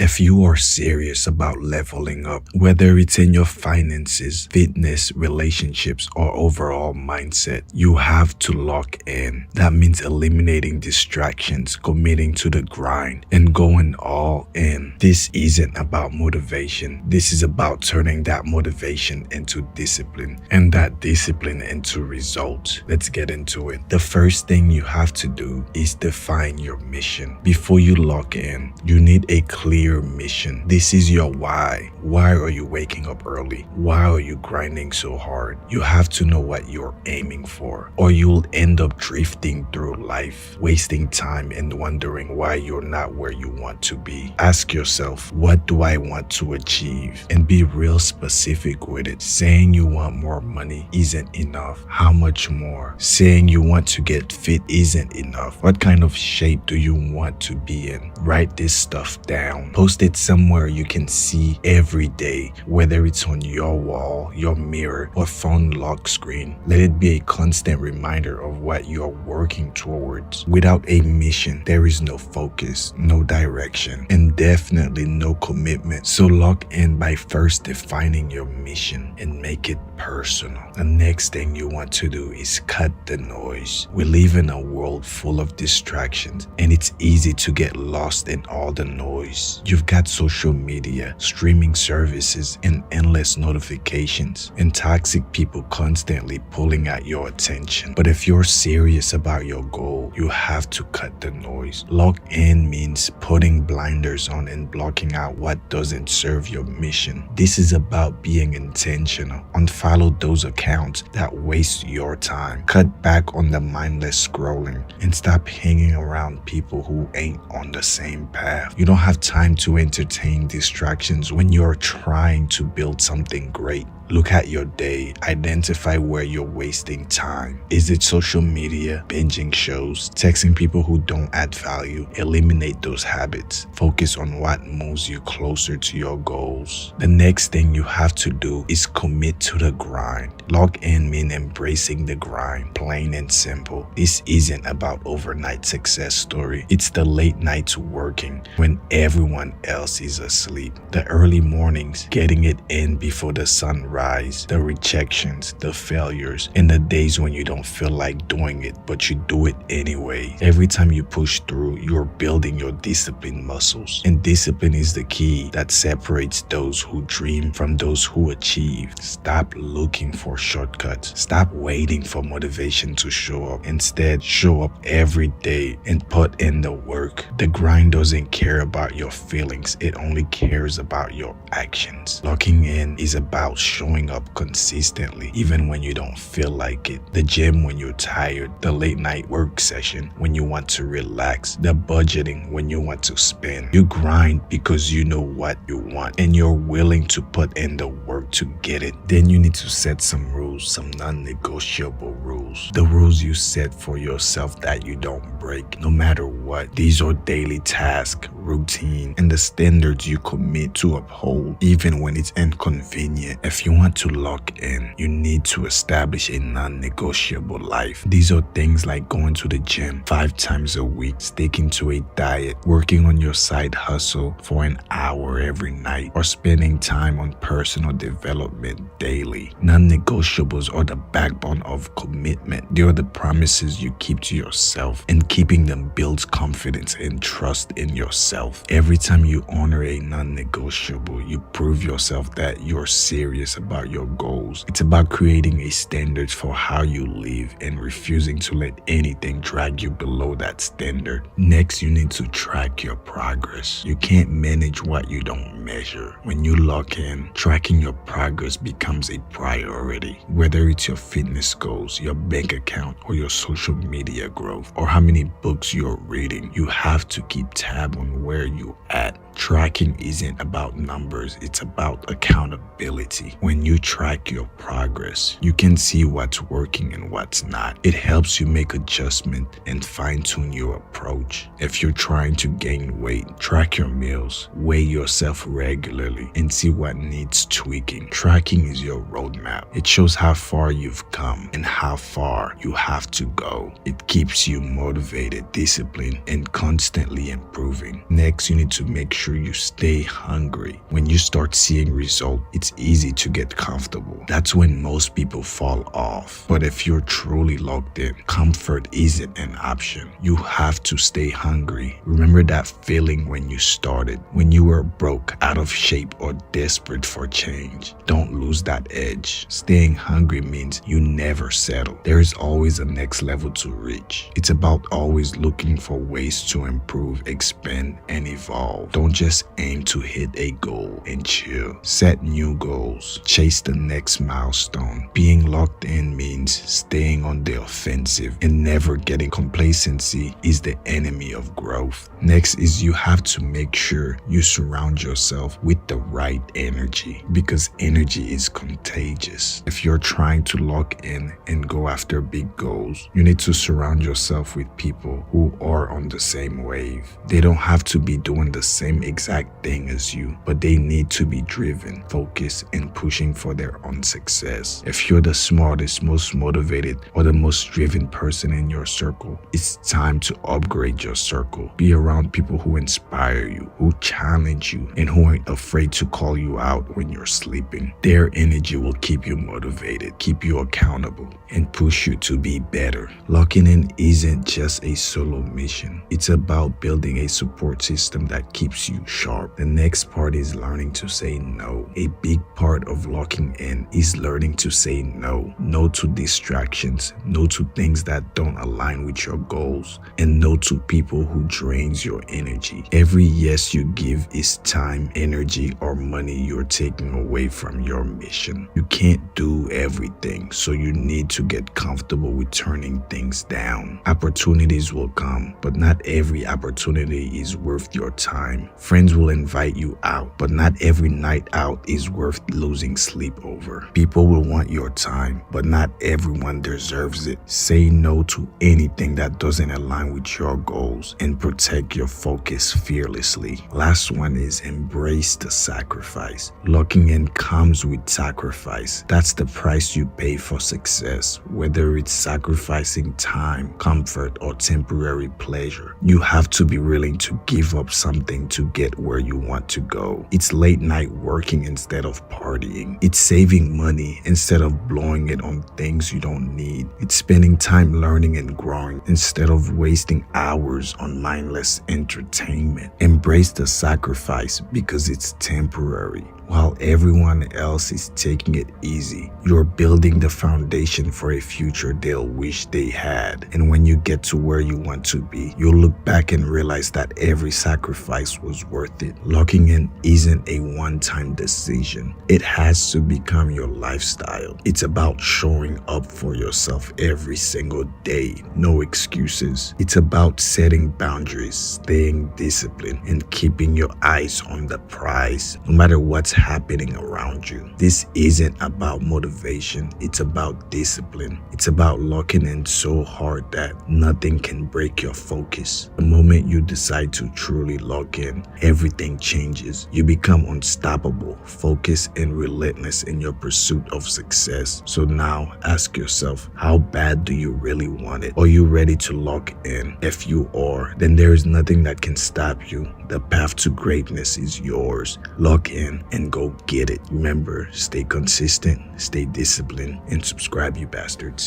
If you are serious about leveling up, whether it's in your finances, fitness, relationships, or overall mindset, you have to lock in. That means eliminating distractions, committing to the grind, and going all in. This isn't about motivation. This is about turning that motivation into discipline and that discipline into results. Let's get into it. The first thing you have to do is define your mission. Before you lock in, you need a clear mission. This is your why. Why are you waking up early? Why are you grinding so hard? You have to know what you're aiming for, or you'll end up drifting through life, wasting time and wondering why you're not where you want to be. Ask yourself, what do I want to achieve? And be real specific with it. Saying you want more money isn't enough. How much more? Saying you want to get fit isn't enough. What kind of shape do you want to be in? Write this stuff down. Post it somewhere you can see every day, whether it's on your wall, your mirror, or phone lock screen. Let it be a constant reminder of what you're working towards. Without a mission, there is no focus, no direction, and definitely no commitment. So lock in by first defining your mission and make it personal. The next thing you want to do is cut the noise. We live in a world full of distractions, and it's easy to get lost in all the noise. You've got social media, streaming services, and endless notifications, and toxic people constantly pulling at your attention. But if you're serious about your goal, you have to cut the noise. Lock in means putting blinders on and blocking out what doesn't serve your mission. This is about being intentional. Unfollow those accounts that waste your time. Cut back on the mindless scrolling and stop hanging around people who ain't on the same path. You don't have time to entertain distractions when you're trying to build something great. Look at your day. Identify where you're wasting time. Is it social media, binging shows, texting people who don't add value? Eliminate those habits. Focus on what moves you closer to your goals. The next thing you have to do is commit to the grind. Lock in means embracing the grind, plain and simple. This isn't about overnight success story. It's the late nights working when everyone else is asleep. The early mornings, getting it in before the sun rises, the rejections, the failures, and the days when you don't feel like doing it, but you do it anyway. Every time you push through, you're building your discipline muscles. And discipline is the key that separates those who dream from those who achieve. Stop looking for shortcuts. Stop waiting for motivation to show up. Instead, show up every day and put in the work. The grind doesn't care about your feelings. It only cares about your actions. Locking in is about showing up consistently, even when you don't feel like it. The gym when you're tired, the late night work session when you want to relax, the budgeting when you want to spend. You grind because you know what you want and you're willing to put in the work to get it. Then you need to set some rules, some non-negotiable rules. The rules you set for yourself that you don't break, no matter what. These are daily tasks, routine, and the standards you commit to uphold, even when it's inconvenient. If you want to lock in, you need to establish a non-negotiable life. These are things like going to the gym 5 times a week, sticking to a diet, working on your side hustle for an hour every night, or spending time on personal development daily. Non-negotiables are the backbone of commitment. They are the promises you keep to yourself, and keeping them builds confidence and trust in yourself. Every time you honor a non-negotiable, you prove yourself that you're serious about your goals. It's about creating a standard for how you live and refusing to let anything drag you below that standard. Next, you need to track your progress. You can't manage what you don't measure. When you lock in, tracking your progress becomes a priority. Whether it's your fitness goals, your bank account, or your social media growth, or how many books you're reading, you have to keep tab on where you're at. Tracking isn't about numbers, it's about accountability. When you track your progress, you can see what's working and what's not. It helps you make adjustments and fine-tune your approach. If you're trying to gain weight, track your meals, weigh yourself regularly and see what needs tweaking. Tracking is your roadmap. It shows how far you've come and how far you have to go. It keeps you motivated, disciplined, and constantly improving. Next, you need to make sure you stay hungry. When you start seeing results, it's easy to get comfortable. That's when most people fall off. But if you're truly locked in, comfort isn't an option. You have to stay hungry. Remember that feeling when you started, when you were broke, out of shape, or desperate for change. Don't lose that edge. Staying hungry means you never settle. There is always a next level to reach. It's about always looking for ways to improve, expand, and evolve. Don't just aim to hit a goal and chill. Set new goals. Chase the next milestone. Being locked in means staying on the offensive and never getting complacency is the enemy of growth. Next is you have to make sure you surround yourself with the right energy, because energy is contagious. If you're trying to lock in and go after big goals, you need to surround yourself with people who are on the same wave. They don't have to be doing the same exact thing as you, but they need to be driven, focused, and pushing for their own success. If you're the smartest, most motivated, or the most driven person in your circle, it's time to upgrade your circle. Be around people who inspire you, who challenge you, and who aren't afraid to call you out when you're sleeping. Their energy will keep you motivated, keep you accountable, and push you to be better. Locking in isn't just a solo mission. It's about building a support system that keeps you sharp. The next part is learning to say no. A big part of locking in is learning to say no. No to distractions, no to things that don't align with your goals, and no to people who drains your energy. Every yes you give is time, energy, or money you're taking away from your mission. You can't do everything, so you need to get comfortable with turning things down. Opportunities will come, but not every opportunity is worth your time. Friends will invite you out, but not every night out is worth losing sleep over. People will want your time, but not everyone deserves it. Say no to anything that doesn't align with your goals and protect your focus fearlessly. Last one is embrace the sacrifice. Locking in comes with sacrifice. That's the price you pay for success, whether it's sacrificing time, comfort, or temporary pleasure. You have to be willing to give up something to get where you want to go. It's late night working instead of partying. It's saving money instead of blowing it on things you don't need. It's spending time learning and growing instead of wasting hours on mindless entertainment. Embrace the sacrifice because it's temporary. While everyone else is taking it easy, you're building the foundation for a future they'll wish they had. And when you get to where you want to be, you'll look back and realize that every sacrifice was worth it. Locking in isn't a one-time decision. It has to become your lifestyle. It's about showing up for yourself every single day. No excuses. It's about setting boundaries, staying disciplined, and keeping your eyes on the prize, no matter what's happening around you. This isn't about motivation, it's about discipline. It's about locking in so hard that nothing can break your focus. The moment you decide to truly lock in, everything changes. You become unstoppable, focused, and relentless in your pursuit of success. So now ask yourself, how bad do you really want it? Are you ready to lock in? If you are, then there is nothing that can stop you. The path to greatness is yours. Lock in and go get it. Remember, stay consistent, stay disciplined, and subscribe, you bastards.